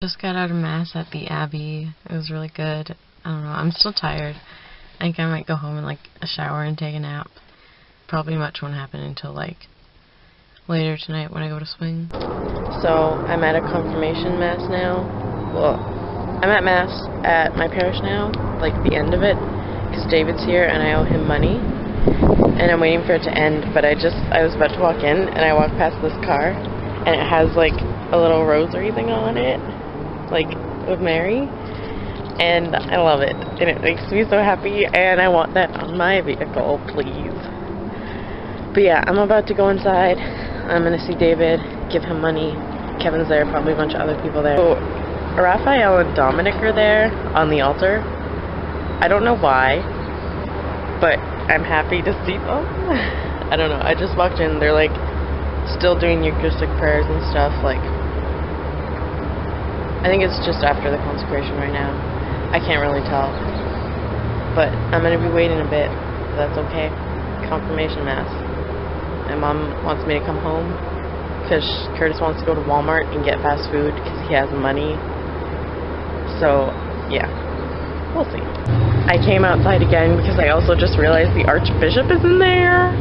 Just got out of Mass at the Abbey. It was really good. I don't know, I'm still tired. I think I might go home and like a shower and take a nap. Probably much won't happen until like later tonight when I go to swing. So I'm at a confirmation Mass now. Well, I'm at Mass at my parish now, like the end of it, because David's here and I owe him money. And I'm waiting for it to end, but I was about to walk in and I walked past this car and it has like a little rosary thing on it, like with Mary, and I love it and it makes me so happy and I want that on my vehicle, please. But yeah, I'm about to go inside. I'm gonna see David, give him money. Kevin's there, probably a bunch of other people there. So Raphael and Dominic are there on the altar. I don't know why, but I'm happy to see them. I don't know, I just walked in, they're like still doing Eucharistic prayers and stuff. Like, I think it's just after the consecration right now. I can't really tell, but I'm gonna be waiting a bit. That's okay. Confirmation Mass. My mom wants me to come home because Curtis wants to go to Walmart and get fast food because he has money. So yeah, we'll see. I came outside again because I also just realized the Archbishop is in there.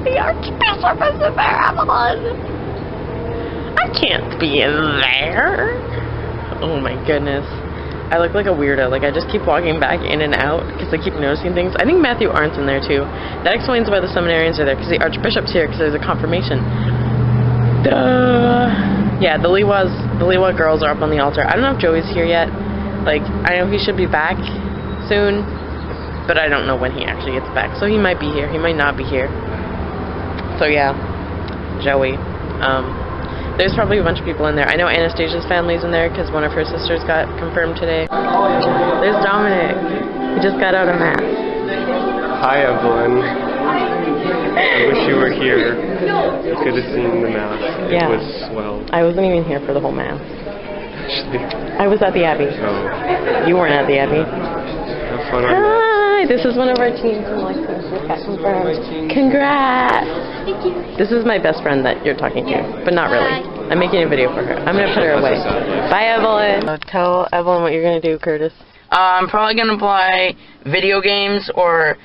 The Archbishop is in there, Evelyn! I can't be in there! Oh my goodness. I look like a weirdo. Like, I just keep walking back in and out because I keep noticing things. I think Matthew Arndt's in there too. That explains why the seminarians are there, because the Archbishop's here because there's a confirmation. Duh! Yeah, the Lewa girls are up on the altar. I don't know if Joey's here yet. Like, I know he should be back soon, but I don't know when he actually gets back. So he might be here. He might not be here. So yeah, Joey. There's probably a bunch of people in there. I know Anastasia's family's in there because one of her sisters got confirmed today. There's Dominic. He just got out of Mass. Hi, Evelyn. I wish you were here. You could have seen the Mass. Yeah. It was swell. I wasn't even here for the whole Mass. Actually. I was at the Abbey. Oh. You weren't at the Abbey. Have fun on that. Hi, this is one of our teams from Lexington. Just got confirmed. Congrats! This is my best friend that you're talking to, but not really. I'm making a video for her. I'm going to put her away. Bye, Evelyn. Tell Evelyn what you're going to do, Curtis. I'm probably going to buy video games or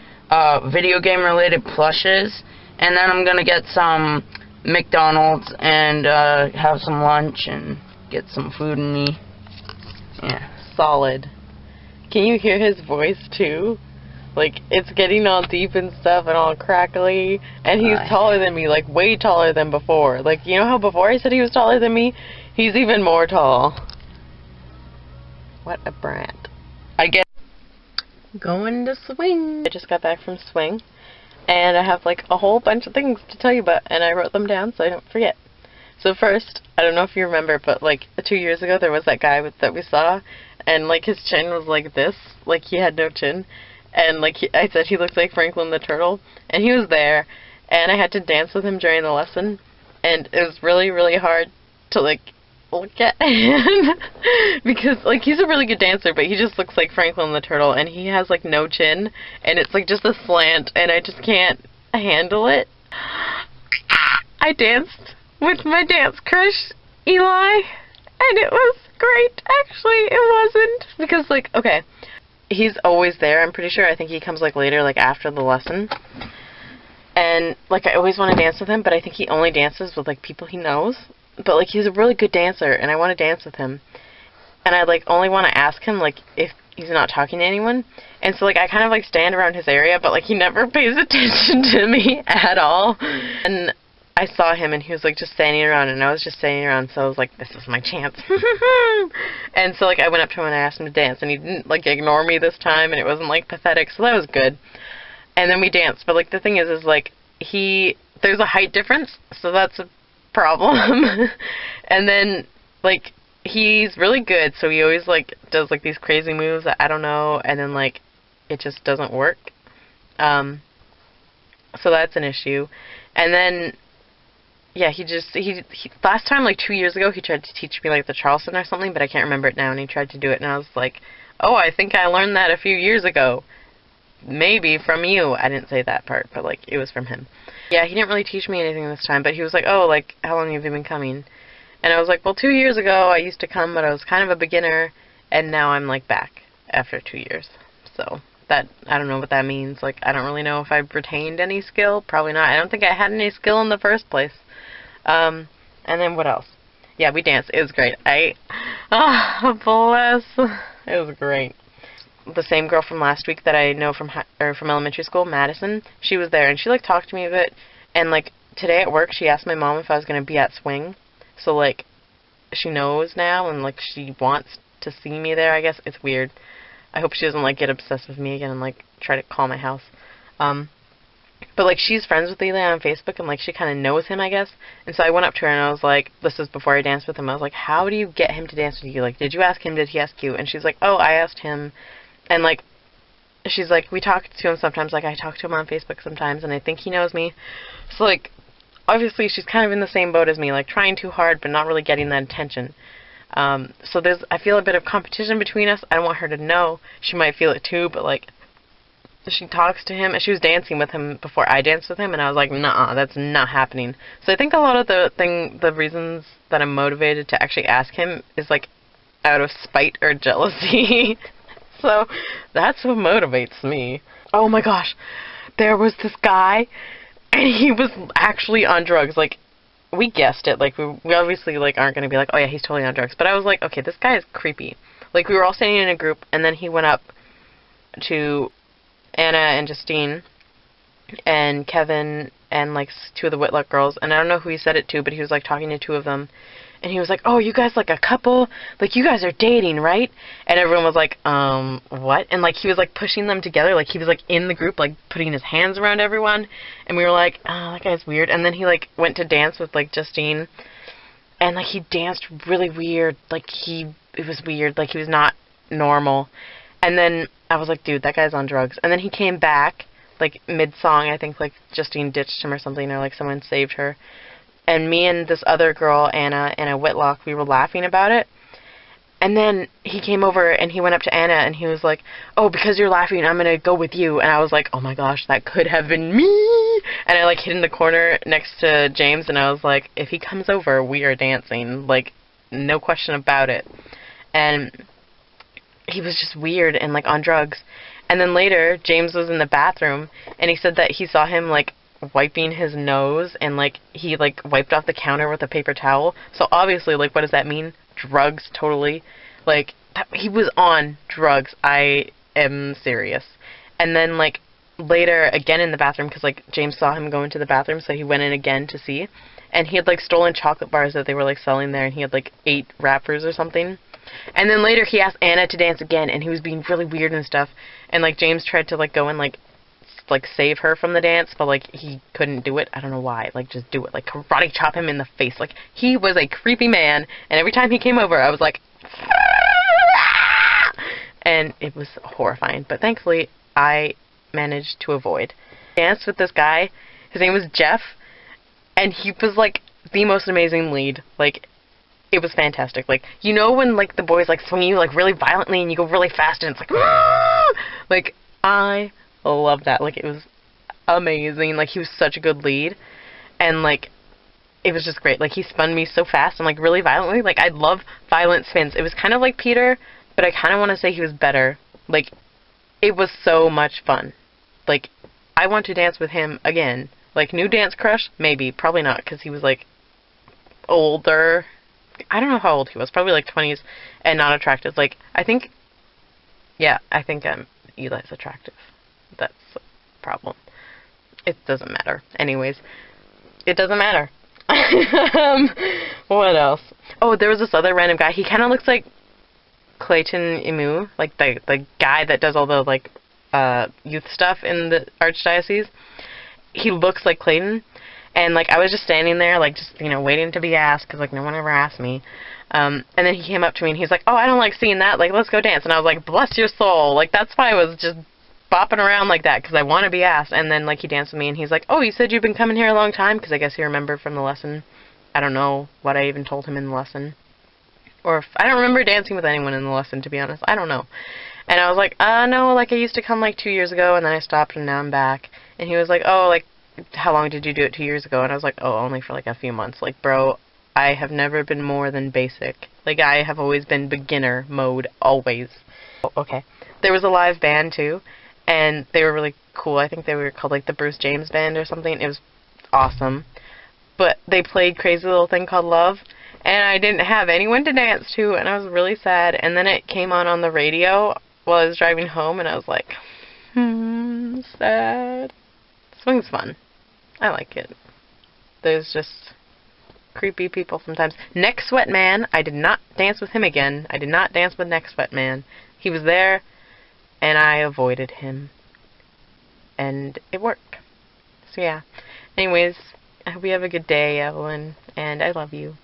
video game related plushes, and then I'm going to get some McDonald's and have some lunch and get some food in me. Yeah. Solid. Can you hear his voice too? Like, it's getting all deep and stuff and all crackly, and he's taller than me, like way taller than before. Like, you know how before I said he was taller than me? He's even more tall. What a brat. I get going to swing. I just got back from swing, and I have like a whole bunch of things to tell you about, and I wrote them down so I don't forget. So first, I don't know if you remember, but like 2 years ago there was that guy that we saw, and like his chin was like this, like he had no chin, and like I said he looks like Franklin the Turtle, and he was there, and I had to dance with him during the lesson, and it was really, really hard to like look at him because like he's a really good dancer, but he just looks like Franklin the Turtle, and he has like no chin, and it's like just a slant, and I just can't handle it. I danced with my dance crush, Eli, and it was great. Actually, it wasn't, because like, okay, he's always there, I'm pretty sure. I think he comes like later, like after the lesson, and like I always want to dance with him, but I think he only dances with like people he knows. But like he's a really good dancer, and I want to dance with him, and I like only want to ask him like if he's not talking to anyone, and so like I kind of like stand around his area, but like he never pays attention to me at all. And I saw him, and he was like just standing around, and I was just standing around, so I was like, this is my chance. And so like I went up to him and I asked him to dance, and he didn't like ignore me this time, and it wasn't like pathetic, so that was good. And then we danced, but like the thing is like there's a height difference, so that's a problem. And then like he's really good, so he always like does like these crazy moves that I don't know, and then like it just doesn't work. So that's an issue. And then yeah, he last time, like 2 years ago, he tried to teach me like the Charleston or something, but I can't remember it now, and he tried to do it, and I was like, oh, I think I learned that a few years ago. maybe from you. I didn't say that part, but, like, it was from him. Yeah, he didn't really teach me anything this time, but he was like, oh, like, how long have you been coming? And I was like, well, 2 years ago I used to come, but I was kind of a beginner, and now I'm, like, back after 2 years. So, that, I don't know what that means. Like, I don't really know if I've retained any skill. Probably not. I don't think I had any skill in the first place. And then what else? Yeah, we danced. It was great. Bless. It was great. The same girl from last week that I know from elementary school, Madison, she was there, and she, like, talked to me a bit, and, like, today at work, she asked my mom if I was going to be at swing, so, like, she knows now, and, like, she wants to see me there, I guess. It's weird. I hope she doesn't, like, get obsessed with me again and, like, try to call my house. But, like, she's friends with Eli on Facebook, and, like, she kind of knows him, I guess. And so I went up to her, and I was like, this is before I danced with him, I was like, how do you get him to dance with you? Like, did you ask him? Did he ask you? And she's like, oh, I asked him. And, like, she's like, we talk to him sometimes. Like, I talk to him on Facebook sometimes, and I think he knows me. So, like, obviously she's kind of in the same boat as me, like, trying too hard, but not really getting that attention. So I feel a bit of competition between us. I don't want her to know. She might feel it too, but, like, she talks to him, and she was dancing with him before I danced with him, and I was like, nah, that's not happening. So I think a lot of the reasons that I'm motivated to actually ask him is, like, out of spite or jealousy. So that's what motivates me. Oh my gosh, there was this guy, and he was actually on drugs. Like, we guessed it. Like, we obviously, like, aren't going to be like, oh yeah, he's totally on drugs. But I was like, okay, this guy is creepy. Like, we were all standing in a group, and then he went up to Anna and Justine and Kevin and, like, 2 of the Whitlock girls, and I don't know who he said it to, but he was, like, talking to 2 of them, and he was like, oh, you guys, like, a couple? Like, you guys are dating, right? And everyone was like, what? And, like, he was, like, pushing them together, like, he was, like, in the group, like, putting his hands around everyone, and we were like, oh, that guy's weird. And then he, like, went to dance with, like, Justine, and, like, he danced really weird, like, it was weird, like, he was not normal. And then I was like, dude, that guy's on drugs. And then he came back, like, mid-song, I think, like, Justine ditched him or something, or, like, someone saved her. And me and this other girl, Anna, and a Whitlock, we were laughing about it. And then he came over, and he went up to Anna, and he was like, oh, because you're laughing, I'm going to go with you. And I was like, oh my gosh, that could have been me. And I, like, hid in the corner next to James, and I was like, if he comes over, we are dancing. Like, no question about it. And he was just weird and, like, on drugs. And then later, James was in the bathroom, and he said that he saw him, like, wiping his nose, and, like, he, like, wiped off the counter with a paper towel. So obviously, like, what does that mean? Drugs, totally. Like, he was on drugs. I am serious. And then, like, later, again in the bathroom, because, like, James saw him go into the bathroom, so he went in again to see. And he had, like, stolen chocolate bars that they were, like, selling there, and he had, like, 8 wrappers or something. And then later he asked Anna to dance again, and he was being really weird and stuff. And, like, James tried to, like, go and, like, save her from the dance, but, like, he couldn't do it. I don't know why. Like, just do it. Like, karate chop him in the face. Like, he was a creepy man, and every time he came over, I was like, and it was horrifying. But thankfully, I managed to avoid. Danced with this guy. His name was Jeff, and he was, like, the most amazing lead. Like, it was fantastic. Like, you know when, like, the boys, like, swing you, like, really violently, and you go really fast, and it's like, like, I love that. Like, it was amazing. Like, he was such a good lead, and, like, it was just great. Like, he spun me so fast and, like, really violently. Like, I love violent spins. It was kind of like Peter, but I kind of want to say he was better. Like, it was so much fun. Like, I want to dance with him again. Like, new dance crush? Maybe. Probably not, because he was, like, older. I don't know how old he was. Probably, like, 20s and not attractive. Like, I think Eli's attractive. That's a problem. It doesn't matter. Anyways, it doesn't matter. What else? Oh, there was this other random guy. He kind of looks like Clayton Emu, like the guy that does all the, like, youth stuff in the Archdiocese. He looks like Clayton. And, like, I was just standing there, like, just, you know, waiting to be asked, because, like, no one ever asked me. And then he came up to me, and he's like, oh, I don't like seeing that. Like, let's go dance. And I was like, bless your soul. Like, that's why I was just bopping around like that, because I want to be asked. And then, like, he danced with me, and he's like, oh, you said you've been coming here a long time? Because I guess he remembered from the lesson. I don't know what I even told him in the lesson. Or if I don't remember dancing with anyone in the lesson, to be honest. I don't know. And I was like, no, like, I used to come, like, 2 years ago, and then I stopped, and now I'm back. And he was like, oh, like, how long did you do it 2 years ago? And I was like, oh, only for, like, a few months. Like, bro, I have never been more than basic. Like, I have always been beginner mode, always. Oh, okay. There was a live band, too, and they were really cool. I think they were called, like, the Bruce James Band or something. It was awesome. But they played Crazy Little Thing Called Love, and I didn't have anyone to dance to, and I was really sad. And then it came on the radio while I was driving home, and I was like, sad. Swing's fun. I like it. There's just creepy people sometimes. Neck Sweat Man, I did not dance with him again. I did not dance with Neck Sweat Man. He was there, and I avoided him. And it worked. So yeah. Anyways, I hope you have a good day, Evelyn, and I love you.